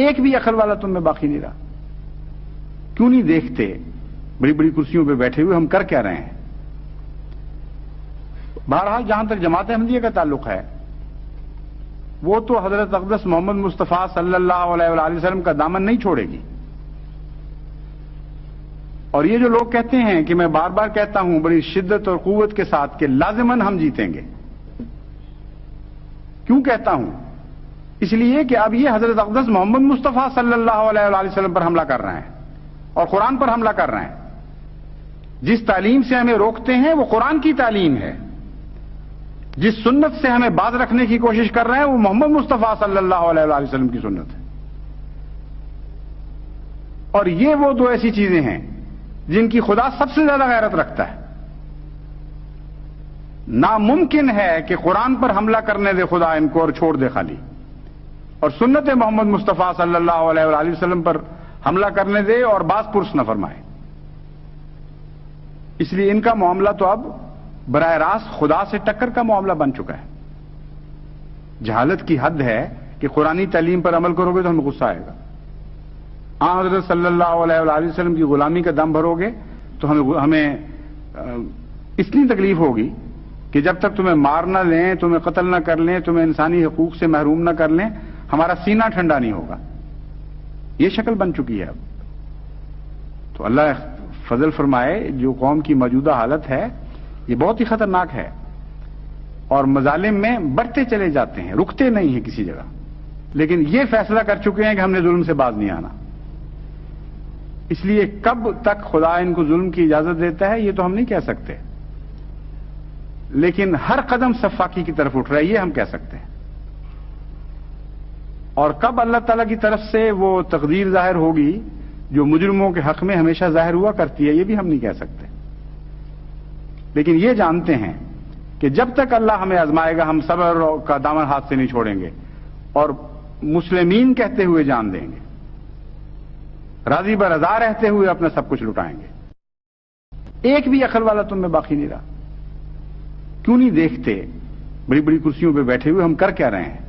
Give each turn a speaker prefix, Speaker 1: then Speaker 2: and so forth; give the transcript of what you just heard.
Speaker 1: ایک بھی عقل والا تم میں باقی نہیں رہا. کیوں نہیں دیکھتے بڑی بڑی کرسیوں پہ بیٹھے ہوئے ہم کر کیا رہے ہیں؟ بہرحال جہاں تک جماعت احمدیہ کا تعلق ہے وہ تو حضرت اقدس محمد مصطفیٰ صلی اللہ علیہ وآلہ وسلم کا دامن نہیں چھوڑے گی. اور یہ جو لوگ کہتے ہیں کہ میں بار بار کہتا ہوں بڑی شدت اور قوت کے ساتھ کہ لازماً ہم جیتیں گے. کیوں کہتا ہوں؟ اس لیے کہ اب یہ حضرت اقدس محمد مصطفیٰ صلی اللہ علیہ وآلہ وسلم پر حملہ کر رہے ہیں اور قرآن پر حملہ کر رہے ہیں. جس تعلیم سے ہمیں روکتے ہیں وہ قرآن کی تعلیم ہے. جس سنت سے ہمیں باز رکھنے کی کوشش کر رہے ہیں وہ محمد مصطفیٰ صلی اللہ علیہ وآلہ وسلم کی سنت ہے. اور یہ وہ دو ایسی چیزیں ہیں جن کی خدا سب سے زیادہ غیرت رکھتا ہے. ناممکن ہے کہ قرآن پر حملہ کرنے دے خدا ان کو اور چھوڑ دے خالی، اور سنت محمد مصطفیٰ صلی اللہ علیہ وآلہ وسلم پر حملہ کرنے دے اور باز پرس نہ فرمائے. اس لیے ان کا معاملہ تو اب براہ راست خدا سے ٹکر کا معاملہ بن چکا ہے. جہالت کی حد ہے کہ قرآنی تعلیم پر عمل کرو گے تو ہمیں غصہ آئے گا. حضرت صلی اللہ علیہ وآلہ وسلم کی غلامی کا دم بھرو گے تو ہمیں اتنی تکلیف ہوگی کہ جب تک تمہیں مار نہ لیں، تمہیں قتل نہ کر لیں، تمہیں انسانی حقوق سے محروم نہ کر لیں، ہمارا سینہ ٹھنڈا نہیں ہوگا. یہ شکل بن چکی ہے اب. تو اللہ فضل فرمائے، جو قوم کی موجودہ حالت ہے یہ بہت ہی خطرناک ہے اور مظالم میں بڑھتے چلے جاتے ہیں، رکتے نہیں ہیں کسی جگہ. لیکن یہ فیصلہ کر چکے ہیں کہ ہم نے ظلم سے باز نہیں آنا. اس لیے کب تک خدا ان کو ظلم کی اجازت دیتا ہے یہ تو ہم نہیں کہہ سکتے، لیکن ہر قدم سفاکی کی طرف اٹھ رہا ہے یہ ہم کہہ سکتے ہیں. اور کب اللہ تعالیٰ کی طرف سے وہ تقدیر ظاہر ہوگی جو مجرموں کے حق میں ہمیشہ ظاہر ہوا کرتی ہے یہ بھی ہم نہیں کہہ سکتے. لیکن یہ جانتے ہیں کہ جب تک اللہ ہمیں آزمائے گا ہم صبر کا دامن ہاتھ سے نہیں چھوڑیں گے اور مسلمین کہتے ہوئے جان دیں گے، راضی برضا رہتے ہوئے اپنا سب کچھ لٹائیں گے. ایک بھی عقل والا تم میں باقی نہیں رہا. کیوں نہیں دیکھتے بڑی بڑی کرسیوں پہ بیٹھے ہوئے ہم کر کیا رہے ہیں؟